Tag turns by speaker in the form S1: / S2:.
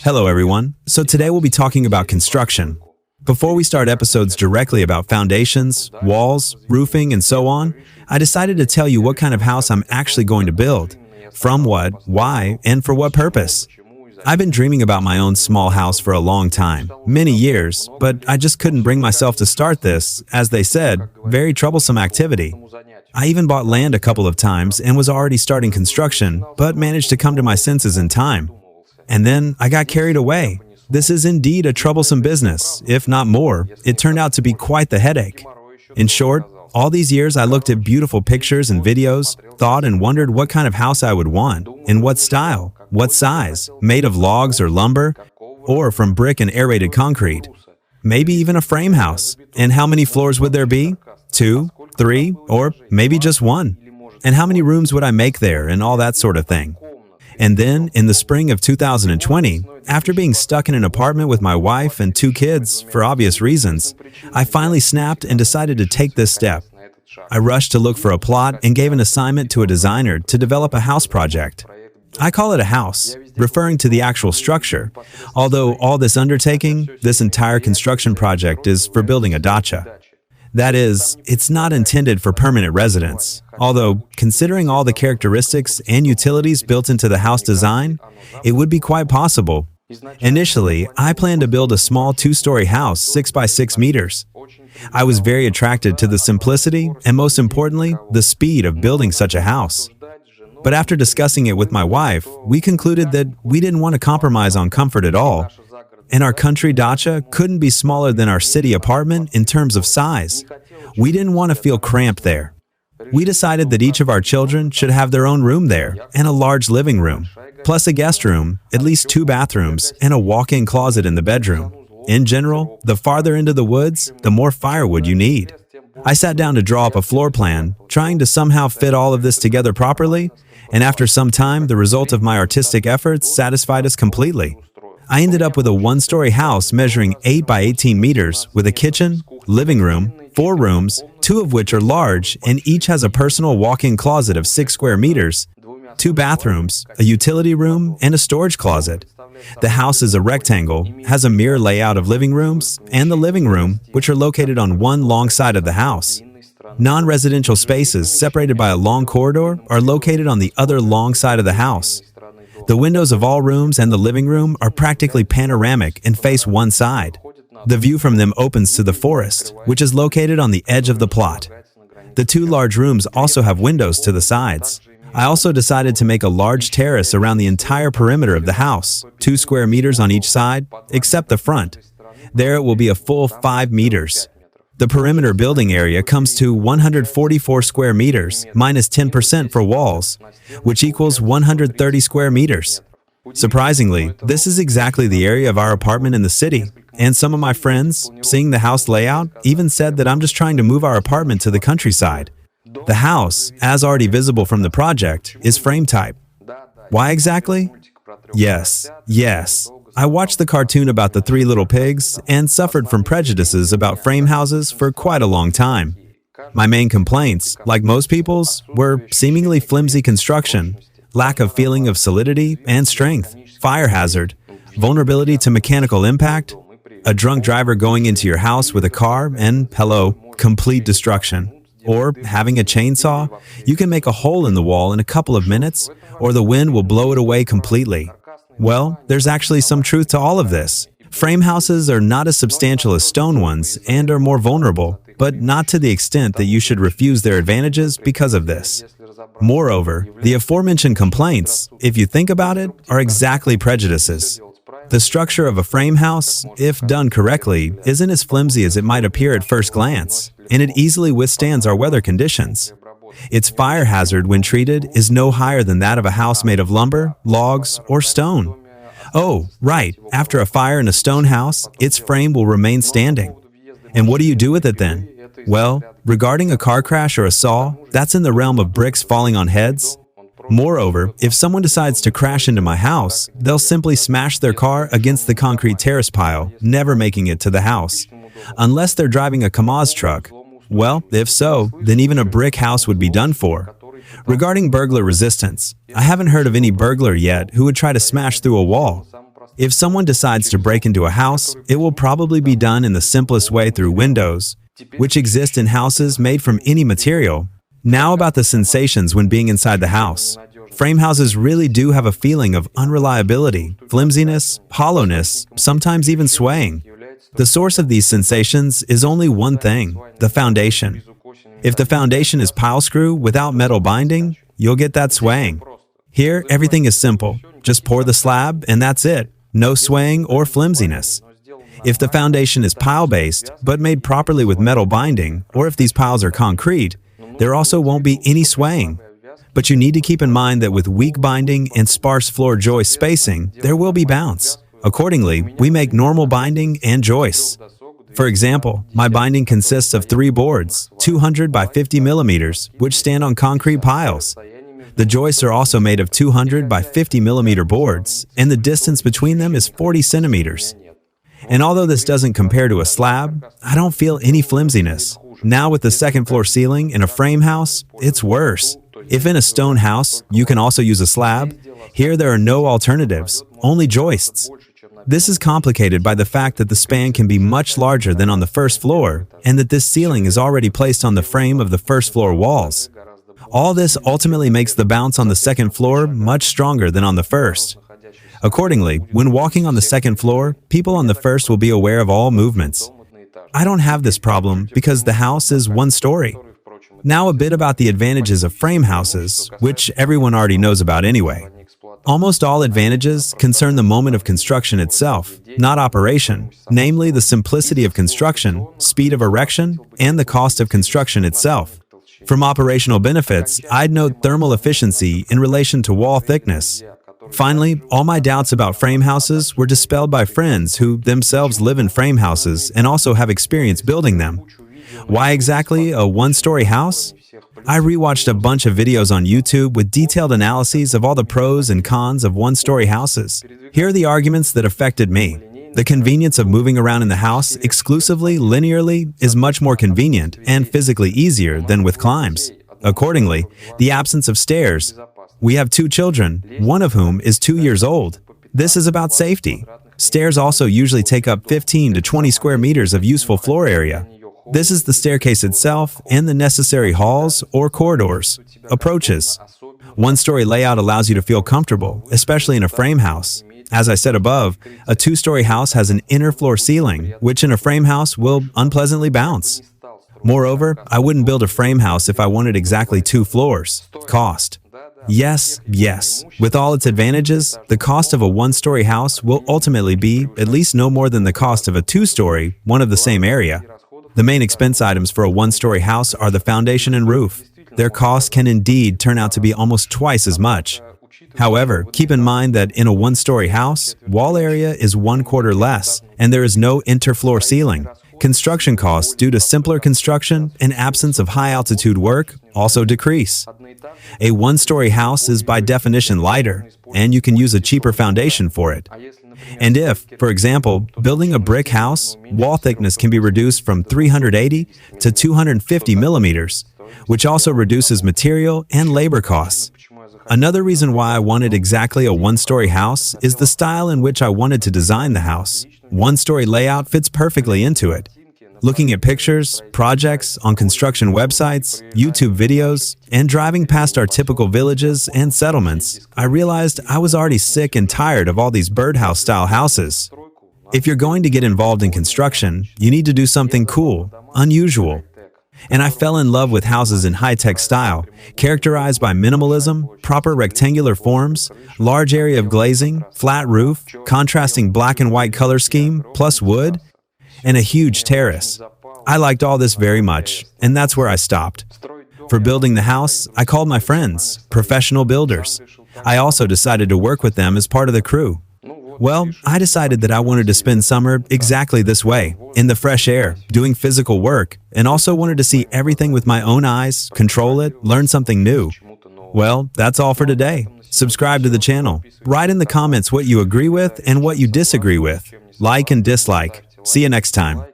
S1: Hello everyone. So today we'll be talking about construction. Before we start episodes directly about foundations, walls, roofing, and so on, I decided to tell you what kind of house I'm actually going to build, from what, why, and for what purpose. I've been dreaming about my own small house for a long time, many years, but I just couldn't bring myself to start this, as they said, very troublesome activity. I even bought land a couple of times and was already starting construction, but managed to come to my senses in time. And then I got carried away. This is indeed a troublesome business, if not more. It turned out to be quite the headache. In short, all these years I looked at beautiful pictures and videos, thought and wondered what kind of house I would want, in what style, what size, made of logs or lumber, or from brick and aerated concrete. Maybe even a frame house. And how many floors would there be? 2, 3, or maybe just 1? And how many rooms would I make there and all that sort of thing? And then, in the spring of 2020, after being stuck in an apartment with my wife and 2 kids, for obvious reasons, I finally snapped and decided to take this step. I rushed to look for a plot and gave an assignment to a designer to develop a house project. I call it a house, referring to the actual structure, although all this undertaking, this entire construction project is for building a dacha. That is, it's not intended for permanent residence, although, considering all the characteristics and utilities built into the house design, it would be quite possible. Initially, I planned to build a small 2-story house, 6 by 6 meters. I was very attracted to the simplicity and, most importantly, the speed of building such a house. But after discussing it with my wife, we concluded that we didn't want to compromise on comfort at all. And our country dacha couldn't be smaller than our city apartment in terms of size. We didn't want to feel cramped there. We decided that each of our children should have their own room there, and a large living room, plus a guest room, at least 2 bathrooms, and a walk-in closet in the bedroom. In general, the farther into the woods, the more firewood you need. I sat down to draw up a floor plan, trying to somehow fit all of this together properly, and after some time, the result of my artistic efforts satisfied us completely. I ended up with a 1-story house measuring 8 by 18 meters with a kitchen, living room, 4 rooms, 2 of which are large and each has a personal walk-in closet of 6 square meters, 2 bathrooms, a utility room, and a storage closet. The house is a rectangle, has a mirror layout of living rooms, and the living room, which are located on one long side of the house. Non-residential spaces separated by a long corridor are located on the other long side of the house. The windows of all rooms and the living room are practically panoramic and face one side. The view from them opens to the forest, which is located on the edge of the plot. The 2 large rooms also have windows to the sides. I also decided to make a large terrace around the entire perimeter of the house, 2 square meters on each side, except the front. There it will be a full 5 meters. The perimeter building area comes to 144 square meters, minus 10% for walls, which equals 130 square meters. Surprisingly, this is exactly the area of our apartment in the city, and some of my friends, seeing the house layout, even said that I'm just trying to move our apartment to the countryside. The house, as already visible from the project, is frame type. Why exactly? Yes. I watched the cartoon about the 3 little pigs and suffered from prejudices about frame houses for quite a long time. My main complaints, like most people's, were seemingly flimsy construction, lack of feeling of solidity and strength, fire hazard, vulnerability to mechanical impact, a drunk driver going into your house with a car, and, hello, complete destruction. Or, having a chainsaw, you can make a hole in the wall in a couple of minutes, or the wind will blow it away completely. Well, there's actually some truth to all of this. Frame houses are not as substantial as stone ones and are more vulnerable, but not to the extent that you should refuse their advantages because of this. Moreover, the aforementioned complaints, if you think about it, are exactly prejudices. The structure of a frame house, if done correctly, isn't as flimsy as it might appear at first glance, and it easily withstands our weather conditions. Its fire hazard, when treated, is no higher than that of a house made of lumber, logs, or stone. Oh, right, after a fire in a stone house, its frame will remain standing. And what do you do with it then? Well, regarding a car crash or a saw, that's in the realm of bricks falling on heads. Moreover, if someone decides to crash into my house, they'll simply smash their car against the concrete terrace pile, never making it to the house. Unless they're driving a Kamaz truck. Well, if so, then even a brick house would be done for. Regarding burglar resistance, I haven't heard of any burglar yet who would try to smash through a wall. If someone decides to break into a house, it will probably be done in the simplest way through windows, which exist in houses made from any material. Now about the sensations when being inside the house. Frame houses really do have a feeling of unreliability, flimsiness, hollowness, sometimes even swaying. The source of these sensations is only one thing: the foundation. If the foundation is pile screw without metal binding, you'll get that swaying. Here, everything is simple. Just pour the slab and that's it. No swaying or flimsiness. If the foundation is pile-based, but made properly with metal binding, or if these piles are concrete, there also won't be any swaying. But you need to keep in mind that with weak binding and sparse floor joist spacing, there will be bounce. Accordingly, we make normal binding and joists. For example, my binding consists of 3 boards, 200 by 50 millimeters, which stand on concrete piles. The joists are also made of 200 by 50 millimeter boards, and the distance between them is 40 centimeters. And although this doesn't compare to a slab, I don't feel any flimsiness. Now with the second floor ceiling in a frame house, it's worse. If in a stone house, you can also use a slab, here there are no alternatives, only joists. This is complicated by the fact that the span can be much larger than on the first floor, and that this ceiling is already placed on the frame of the first floor walls. All this ultimately makes the bounce on the second floor much stronger than on the first. Accordingly, when walking on the second floor, people on the first will be aware of all movements. I don't have this problem because the house is 1 story. Now a bit about the advantages of frame houses, which everyone already knows about anyway. Almost all advantages concern the moment of construction itself, not operation, namely the simplicity of construction, speed of erection, and the cost of construction itself. From operational benefits, I'd note thermal efficiency in relation to wall thickness. Finally, all my doubts about frame houses were dispelled by friends who themselves live in frame houses and also have experience building them. Why exactly a 1-story house? I rewatched a bunch of videos on YouTube with detailed analyses of all the pros and cons of 1-story houses. Here are the arguments that affected me. The convenience of moving around in the house exclusively linearly is much more convenient and physically easier than with climbs. Accordingly, the absence of stairs. We have 2 children, one of whom is 2 years old. This is about safety. Stairs also usually take up 15 to 20 square meters of useful floor area. This is the staircase itself and the necessary halls or corridors. Approaches. 1-story layout allows you to feel comfortable, especially in a frame house. As I said above, a 2-story house has an inner floor ceiling, which in a frame house will unpleasantly bounce. Moreover, I wouldn't build a frame house if I wanted exactly 2 floors. Cost. Yes. With all its advantages, the cost of a 1-story house will ultimately be at least no more than the cost of a 2-story, one of the same area. The main expense items for a 1-story house are the foundation and roof. Their cost can indeed turn out to be almost twice as much. However, keep in mind that in a 1-story house, wall area is 1/4 less, and there is no interfloor ceiling. Construction costs due to simpler construction and absence of high-altitude work also decrease. A 1-story house is by definition lighter, and you can use a cheaper foundation for it. And if, for example, building a brick house, wall thickness can be reduced from 380 to 250 millimeters, which also reduces material and labor costs. Another reason why I wanted exactly a 1-story house is the style in which I wanted to design the house. 1-story layout fits perfectly into it. Looking at pictures, projects on construction websites, YouTube videos, and driving past our typical villages and settlements, I realized I was already sick and tired of all these birdhouse-style houses. If you're going to get involved in construction, you need to do something cool, unusual. And I fell in love with houses in high-tech style, characterized by minimalism, proper rectangular forms, large area of glazing, flat roof, contrasting black and white color scheme, plus wood, and a huge terrace. I liked all this very much, and that's where I stopped. For building the house, I called my friends, professional builders. I also decided to work with them as part of the crew. Well, I decided that I wanted to spend summer exactly this way, in the fresh air, doing physical work, and also wanted to see everything with my own eyes, control it, learn something new. Well, that's all for today. Subscribe to the channel. Write in the comments what you agree with and what you disagree with. Like and dislike. See you next time.